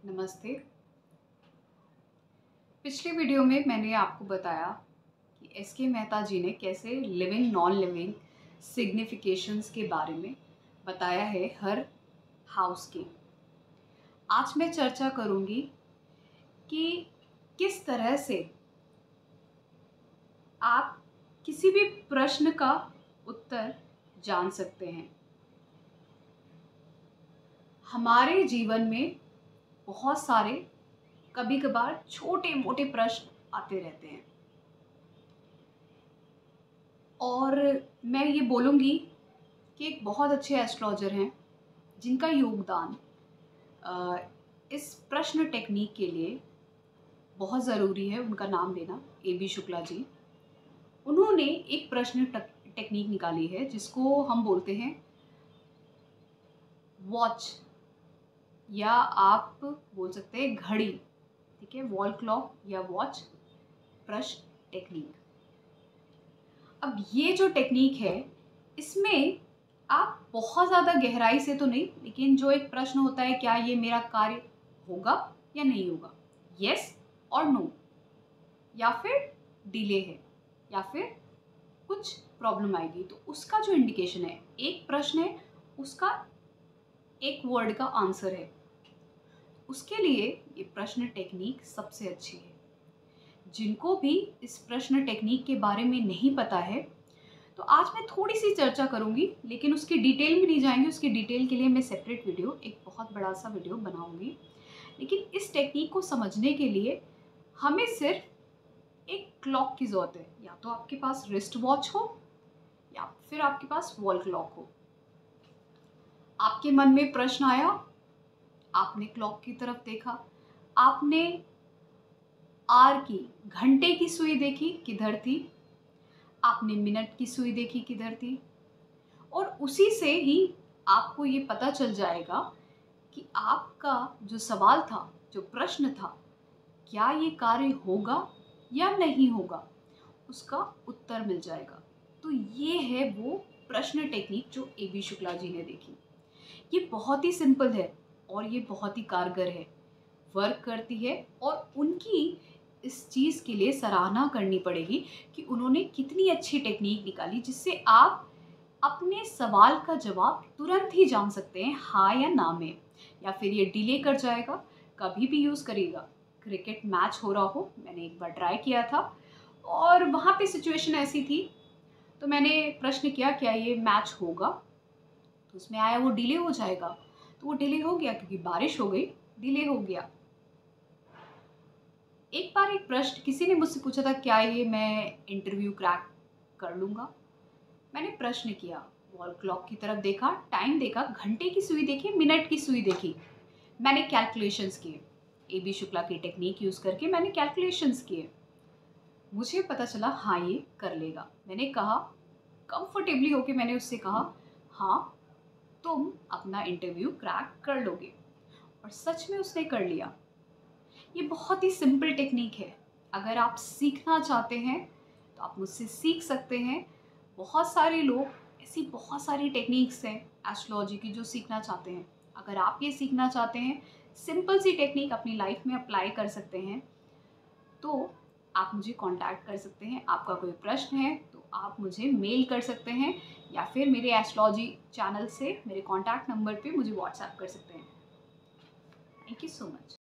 नमस्ते। पिछले वीडियो में मैंने आपको बताया कि एस.के. मेहता जी ने कैसे लिविंग नॉन लिविंग सिग्निफिकेशंस के बारे में बताया है हर हाउस के। आज मैं चर्चा करूंगी कि किस तरह से आप किसी भी प्रश्न का उत्तर जान सकते हैं। हमारे जीवन में बहुत सारे कभी कभार छोटे मोटे प्रश्न आते रहते हैं और मैं ये बोलूँगी कि एक बहुत अच्छे एस्ट्रोलॉजर हैं जिनका योगदान इस प्रश्न टेक्निक के लिए बहुत ज़रूरी है। उनका नाम लेना A.B. शुक्ला जी। उन्होंने एक प्रश्न टेक्निक निकाली है जिसको हम बोलते हैं वॉच, या आप बोल सकते हैं घड़ी। ठीक है, वॉल क्लॉक या वॉच प्रश्न टेक्निक। अब ये जो टेक्निक है इसमें आप बहुत ज़्यादा गहराई से तो नहीं, लेकिन जो एक प्रश्न होता है क्या ये मेरा कार्य होगा या नहीं होगा, यस और नो, या फिर डिले है या फिर कुछ प्रॉब्लम आएगी, तो उसका जो इंडिकेशन है, एक प्रश्न है उसका एक वर्ड का आंसर है, उसके लिए ये प्रश्न टेक्निक सबसे अच्छी है। जिनको भी इस प्रश्न टेक्निक के बारे में नहीं पता है तो आज मैं थोड़ी सी चर्चा करूंगी, लेकिन उसकी डिटेल में नहीं जाएंगे। उसकी डिटेल के लिए मैं सेपरेट वीडियो, एक बहुत बड़ा सा वीडियो बनाऊंगी। लेकिन इस टेक्निक को समझने के लिए हमें सिर्फ एक क्लॉक की ज़रूरत है। या तो आपके पास रिस्ट वॉच हो या फिर आपके पास वॉल क्लॉक हो। आपके मन में प्रश्न आया, आपने क्लॉक की तरफ देखा, आपने आर की, घंटे की सुई देखी किधर थी, आपने मिनट की सुई देखी किधर थी, और उसी से ही आपको ये पता चल जाएगा कि आपका जो सवाल था, जो प्रश्न था, क्या ये कार्य होगा या नहीं होगा, उसका उत्तर मिल जाएगा। तो ये है वो प्रश्न टेक्निक जो A.B. शुक्ला जी ने देखी। ये बहुत ही सिंपल है और ये बहुत ही कारगर है, वर्क करती है, और उनकी इस चीज़ के लिए सराहना करनी पड़ेगी कि उन्होंने कितनी अच्छी टेक्निक निकाली जिससे आप अपने सवाल का जवाब तुरंत ही जान सकते हैं, हाँ या ना में। या फिर ये डिले कर जाएगा, कभी भी यूज़ करिएगा। क्रिकेट मैच हो रहा हो, मैंने एक बार ट्राई किया था और वहाँ पे सिचुएशन ऐसी थी, तो मैंने प्रश्न किया क्या ये मैच होगा, तो उसमें आया वो डिले हो जाएगा। तो वो डिले हो गया क्योंकि बारिश हो गई, डिले हो गया। एक बार एक प्रश्न किसी ने मुझसे पूछा था, क्या ये मैं इंटरव्यू क्रैक कर लूँगा। मैंने प्रश्न किया, वॉल क्लॉक की तरफ देखा, टाइम देखा, घंटे की सुई देखी, मिनट की सुई देखी, मैंने कैलकुलेशंस किए। A.B. शुक्ला की टेक्निक यूज़ करके मैंने कैलकुलेशंस किए। मुझे पता चला हाँ ये कर लेगा। मैंने कहा, कंफर्टेबली होके मैंने उससे कहा, हाँ तुम अपना इंटरव्यू क्रैक कर लोगे, और सच में उसने कर लिया। ये बहुत ही सिंपल टेक्निक है। अगर आप सीखना चाहते हैं तो आप मुझसे सीख सकते हैं। बहुत सारे लोग, ऐसी बहुत सारी टेक्निक्स हैं एस्ट्रोलॉजी की जो सीखना चाहते हैं। अगर आप ये सीखना चाहते हैं, सिंपल सी टेक्निक अपनी लाइफ में अप्लाई कर सकते हैं, तो आप मुझे कांटेक्ट कर सकते हैं। आपका कोई प्रश्न है तो आप मुझे मेल कर सकते हैं, या फिर मेरे एस्ट्रोलॉजी चैनल से मेरे कॉन्टैक्ट नंबर पे मुझे व्हाट्सएप कर सकते हैं। Thank you so much.